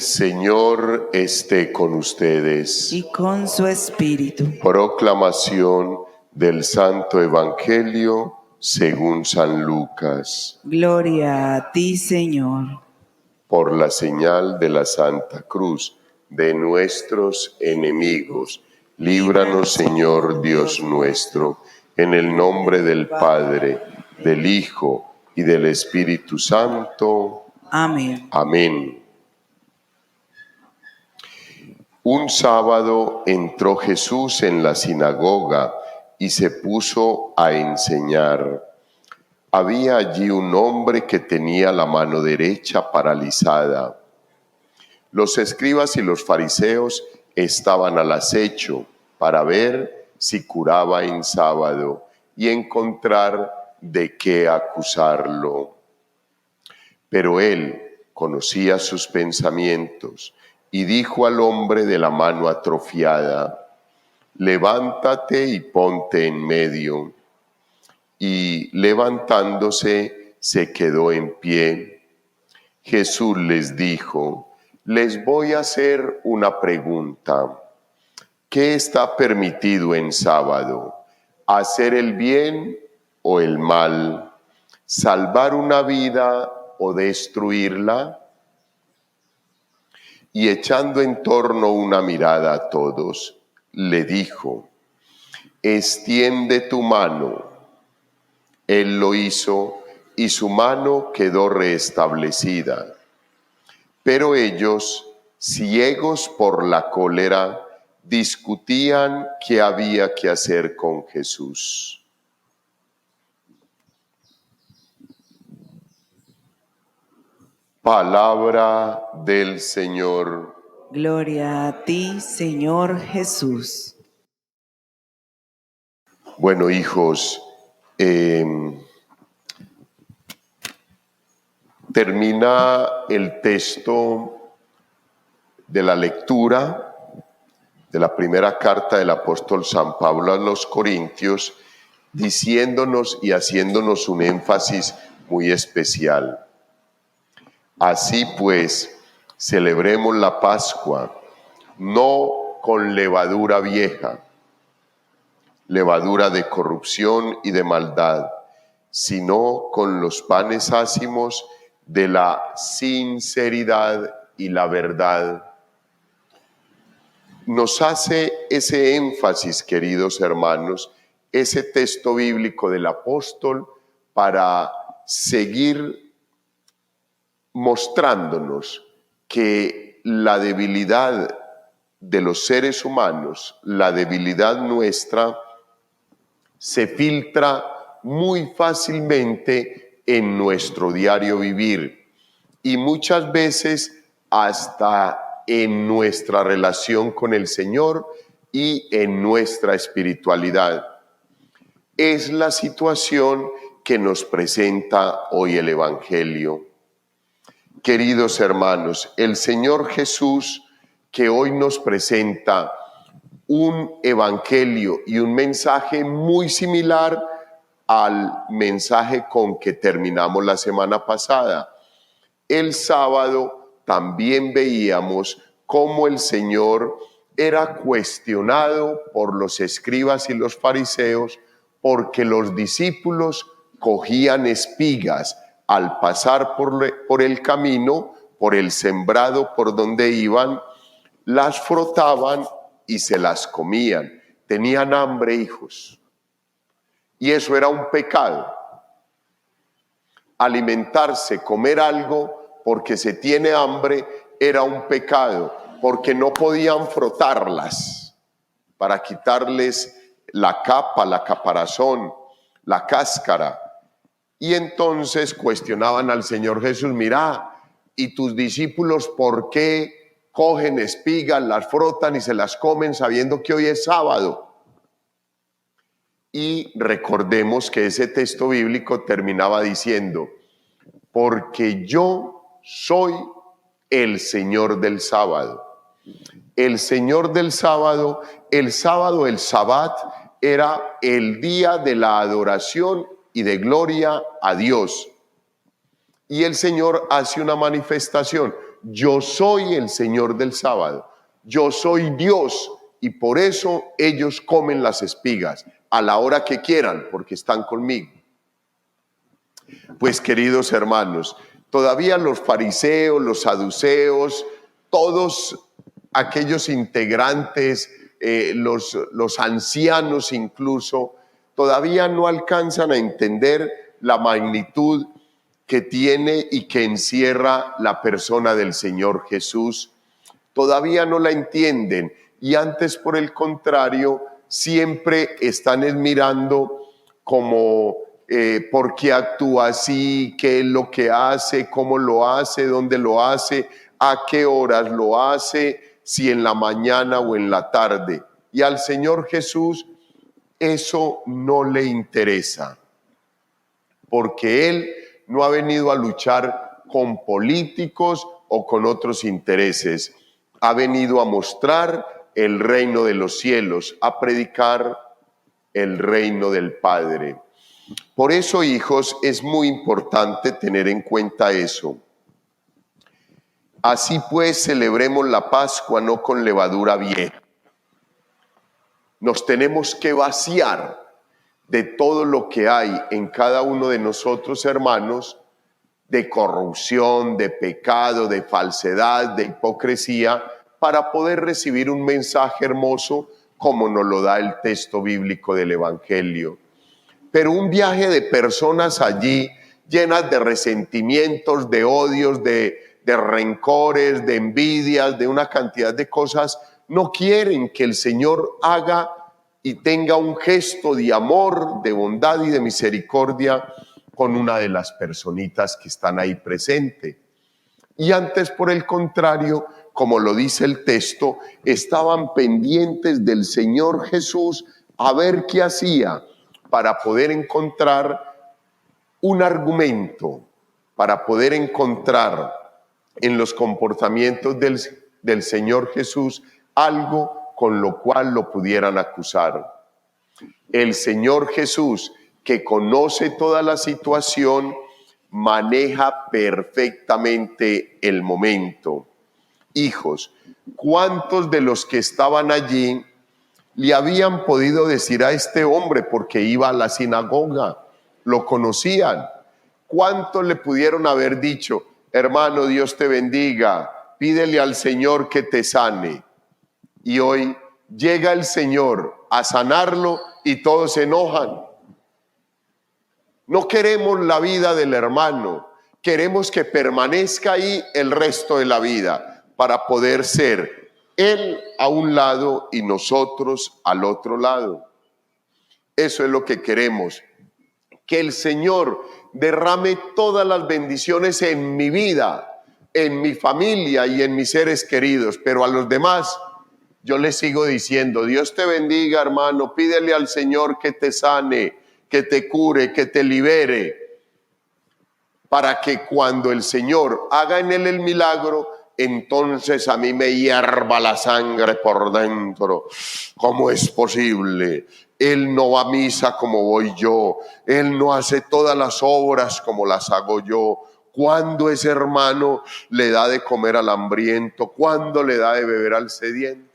El Señor esté con ustedes. Y con su espíritu. Proclamación del Santo Evangelio según San Lucas. Gloria a ti, Señor. Por la señal de la Santa Cruz de nuestros enemigos, líbranos, Señor Dios nuestro, en el nombre del Padre, del Hijo y del Espíritu Santo. Amén. Amén. Un sábado entró Jesús en la sinagoga y se puso a enseñar. Había allí un hombre que tenía la mano derecha paralizada. Los escribas y los fariseos estaban al acecho para ver si curaba en sábado y encontrar de qué acusarlo. Pero él conocía sus pensamientos y dijo al hombre de la mano atrofiada: levántate y ponte en medio. Y levantándose se quedó en pie. Jesús les dijo: les voy a hacer una pregunta. ¿Qué está permitido en sábado? ¿Hacer el bien o el mal? ¿Salvar una vida o destruirla? Y echando en torno una mirada a todos, le dijo: extiende tu mano. Él lo hizo y su mano quedó restablecida. Pero ellos, ciegos por la cólera, discutían qué había que hacer con Jesús. Palabra del Señor. Gloria a ti, Señor Jesús. Bueno, hijos, termina el texto de la lectura de la primera carta del apóstol San Pablo a los Corintios, diciéndonos y haciéndonos un énfasis muy especial. Así pues, celebremos la Pascua, no con levadura vieja, levadura de corrupción y de maldad, sino con los panes ácimos de la sinceridad y la verdad. Nos hace ese énfasis, queridos hermanos, ese texto bíblico del apóstol para seguir mostrándonos que la debilidad de los seres humanos, la debilidad nuestra, se filtra muy fácilmente en nuestro diario vivir y muchas veces hasta en nuestra relación con el Señor y en nuestra espiritualidad. Es la situación que nos presenta hoy el Evangelio. Queridos hermanos, el Señor Jesús, que hoy nos presenta un evangelio y un mensaje muy similar al mensaje con que terminamos la semana pasada. El sábado también veíamos cómo el Señor era cuestionado por los escribas y los fariseos porque los discípulos cogían espigas al pasar por el camino, por el sembrado por donde iban, las frotaban y se las comían. Tenían hambre, hijos. Y eso era un pecado. Alimentarse, comer algo porque se tiene hambre era un pecado, porque no podían frotarlas para quitarles la capa, la caparazón, la cáscara. Y entonces cuestionaban al Señor Jesús: mira, ¿y tus discípulos por qué cogen espigas, las frotan y se las comen sabiendo que hoy es sábado? Y recordemos que ese texto bíblico terminaba diciendo: porque yo soy el Señor del sábado. El Señor del sábado, el sábado, el Sabbat, era el día de la adoración y de gloria a Dios. Y el Señor hace una manifestación: yo soy el Señor del sábado, yo soy Dios, y por eso ellos comen las espigas a la hora que quieran, porque están conmigo. Pues, queridos hermanos, todavía los fariseos, los saduceos, todos aquellos integrantes, los ancianos incluso, todavía no alcanzan a entender la magnitud que tiene y que encierra la persona del Señor Jesús. Todavía no la entienden, y antes, por el contrario, siempre están mirando como por qué actúa así, qué es lo que hace, cómo lo hace, dónde lo hace, a qué horas lo hace, si en la mañana o en la tarde. Y al Señor Jesús eso no le interesa, porque Él no ha venido a luchar con políticos o con otros intereses. Ha venido a mostrar el reino de los cielos, a predicar el reino del Padre. Por eso, hijos, es muy importante tener en cuenta eso. Así pues, celebremos la Pascua no con levadura vieja. Nos tenemos que vaciar de todo lo que hay en cada uno de nosotros, hermanos, de corrupción, de pecado, de falsedad, de hipocresía, para poder recibir un mensaje hermoso como nos lo da el texto bíblico del Evangelio. Pero un viaje de personas allí llenas de resentimientos, de odios, de rencores, de envidias, de una cantidad de cosas, no quieren que el Señor haga y tenga un gesto de amor, de bondad y de misericordia con una de las personitas que están ahí presente. Y antes, por el contrario, como lo dice el texto, estaban pendientes del Señor Jesús a ver qué hacía para poder encontrar un argumento, para poder encontrar en los comportamientos del Señor Jesús algo con lo cual lo pudieran acusar. El Señor Jesús, que conoce toda la situación, maneja perfectamente el momento. Hijos, ¿cuántos de los que estaban allí le habían podido decir a este hombre, porque iba a la sinagoga, lo conocían? ¿Cuántos le pudieron haber dicho, hermano, Dios te bendiga, pídele al Señor que te sane? Y hoy llega el Señor a sanarlo y todos se enojan. No queremos la vida del hermano, queremos que permanezca ahí el resto de la vida para poder ser él a un lado y nosotros al otro lado. Eso es lo que queremos, que el Señor derrame todas las bendiciones en mi vida, en mi familia y en mis seres queridos, pero a los demás yo les sigo diciendo, Dios te bendiga, hermano, pídele al Señor que te sane, que te cure, que te libere, para que cuando el Señor haga en él el milagro, entonces a mí me hierva la sangre por dentro. ¿Cómo es posible? Él no va a misa como voy yo, él no hace todas las obras como las hago yo. ¿Cuándo ese hermano le da de comer al hambriento? ¿Cuándo le da de beber al sediento?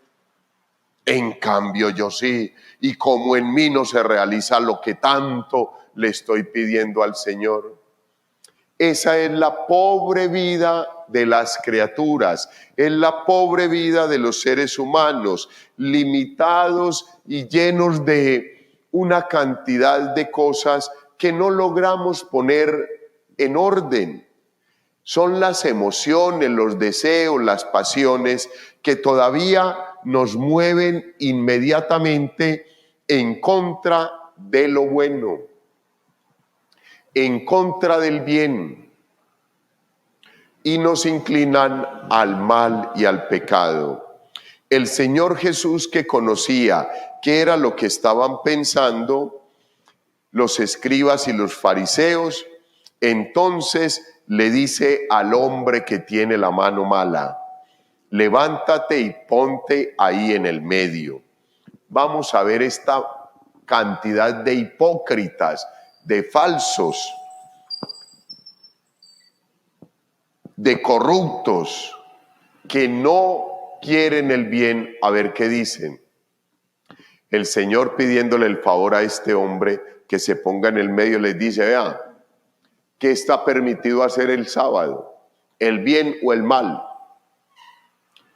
En cambio yo sí, y como en mí no se realiza lo que tanto le estoy pidiendo al Señor. Esa es la pobre vida de las criaturas, es la pobre vida de los seres humanos, limitados y llenos de una cantidad de cosas que no logramos poner en orden. Son las emociones, los deseos, las pasiones que todavía nos mueven inmediatamente en contra de lo bueno, en contra del bien, y nos inclinan al mal y al pecado. El Señor Jesús, que conocía qué era lo que estaban pensando los escribas y los fariseos, entonces le dice al hombre que tiene la mano mala, levántate y ponte ahí en el medio. Vamos a ver esta cantidad de hipócritas, de falsos, de corruptos que no quieren el bien, a ver qué dicen. El Señor, pidiéndole el favor a este hombre que se ponga en el medio, les dice: vea, ¿qué está permitido hacer el sábado? ¿El bien o el mal?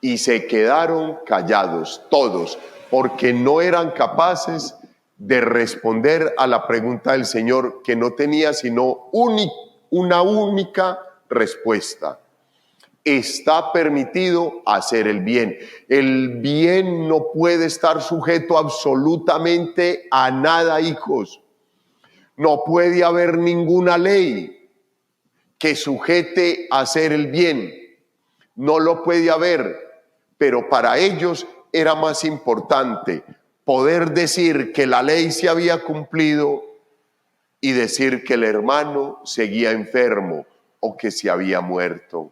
Y se quedaron callados todos, porque no eran capaces de responder a la pregunta del Señor, que no tenía sino una única respuesta. Está permitido hacer el bien. El bien no puede estar sujeto absolutamente a nada, hijos. No puede haber ninguna ley que sujete a hacer el bien. No lo puede haber, pero para ellos era más importante poder decir que la ley se había cumplido y decir que el hermano seguía enfermo o que se había muerto.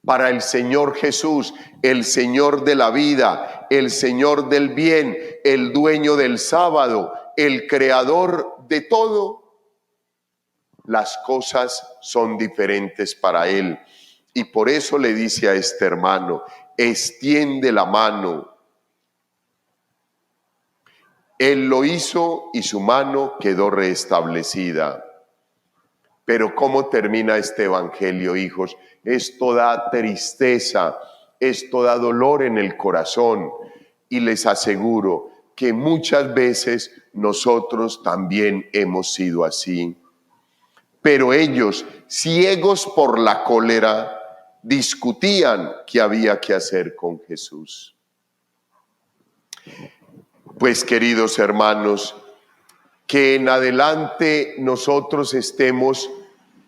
Para el Señor Jesús, el Señor de la vida, el Señor del bien, el dueño del sábado, el creador de todo, las cosas son diferentes para Él. Y por eso le dice a este hermano: extiende la mano. Él lo hizo y su mano quedó restablecida. Pero ¿cómo termina este evangelio, hijos? Esto da tristeza, esto da dolor en el corazón. Y les aseguro que muchas veces nosotros también hemos sido así. Pero ellos, ciegos por la cólera, discutían qué había que hacer con Jesús. Pues, queridos hermanos, que en adelante nosotros estemos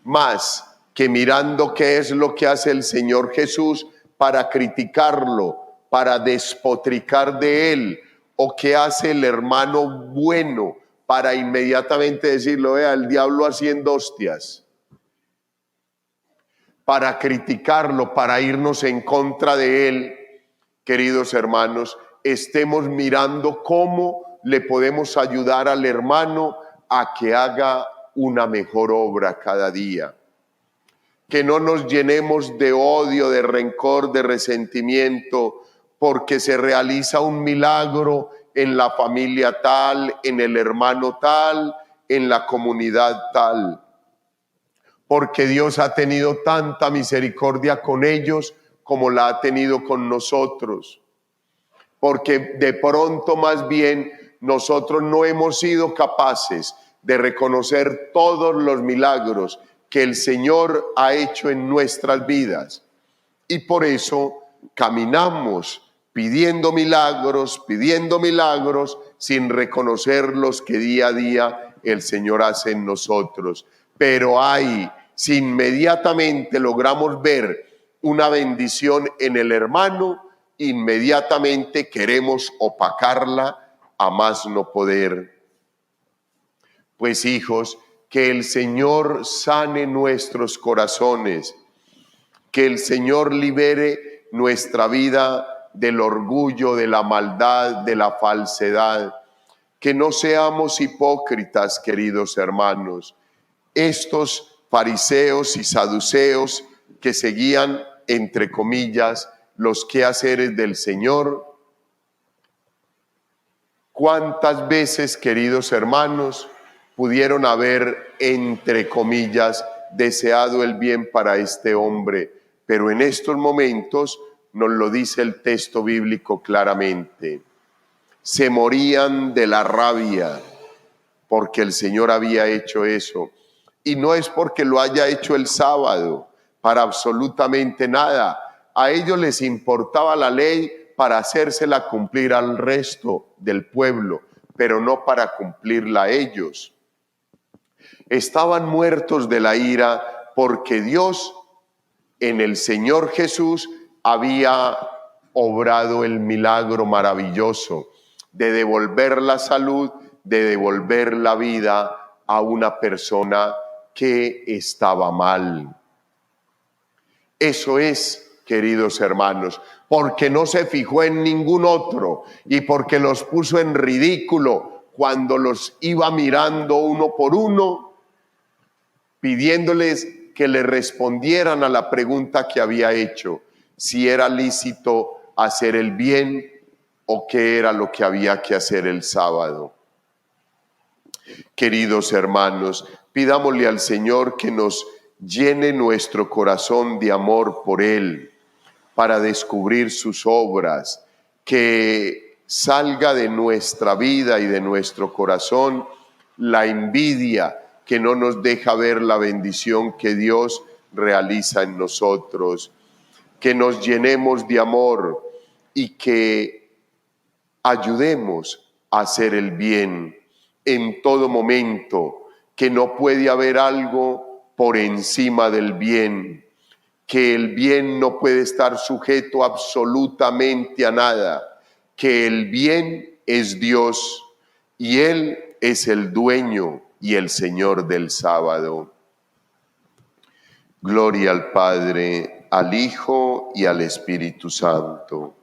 más que mirando qué es lo que hace el Señor Jesús para criticarlo, para despotricar de Él, o qué hace el hermano bueno para inmediatamente decirlo: vea, el diablo haciendo hostias. Para criticarlo, para irnos en contra de Él, queridos hermanos, estemos mirando cómo le podemos ayudar al hermano a que haga una mejor obra cada día. Que no nos llenemos de odio, de rencor, de resentimiento, porque se realiza un milagro en la familia tal, en el hermano tal, en la comunidad tal. Porque Dios ha tenido tanta misericordia con ellos como la ha tenido con nosotros. Porque de pronto más bien nosotros no hemos sido capaces de reconocer todos los milagros que el Señor ha hecho en nuestras vidas. Y por eso caminamos pidiendo milagros, sin reconocer los que día a día el Señor hace en nosotros. Pero si inmediatamente logramos ver una bendición en el hermano, inmediatamente queremos opacarla a más no poder. Pues, hijos, que el Señor sane nuestros corazones, que el Señor libere nuestra vida del orgullo, de la maldad, de la falsedad, que no seamos hipócritas, queridos hermanos. Estos fariseos y saduceos que seguían, entre comillas, los quehaceres del Señor, ¿cuántas veces, queridos hermanos, pudieron haber, entre comillas, deseado el bien para este hombre? Pero en estos momentos nos lo dice el texto bíblico claramente. Se morían de la rabia porque el Señor había hecho eso. Y no es porque lo haya hecho el sábado, para absolutamente nada. A ellos les importaba la ley para hacérsela cumplir al resto del pueblo, pero no para cumplirla a ellos. Estaban muertos de la ira porque Dios en el Señor Jesús había obrado el milagro maravilloso de devolver la salud, de devolver la vida a una persona que estaba mal. Eso es, queridos hermanos, porque no se fijó en ningún otro y porque los puso en ridículo cuando los iba mirando uno por uno, pidiéndoles que le respondieran a la pregunta que había hecho, si era lícito hacer el bien o qué era lo que había que hacer el sábado. Queridos hermanos, pidámosle al Señor que nos llene nuestro corazón de amor por Él, para descubrir sus obras, que salga de nuestra vida y de nuestro corazón la envidia que no nos deja ver la bendición que Dios realiza en nosotros, que nos llenemos de amor y que ayudemos a hacer el bien en todo momento, que no puede haber algo por encima del bien, que el bien no puede estar sujeto absolutamente a nada, que el bien es Dios y Él es el dueño y el Señor del sábado. Gloria al Padre, al Hijo y al Espíritu Santo.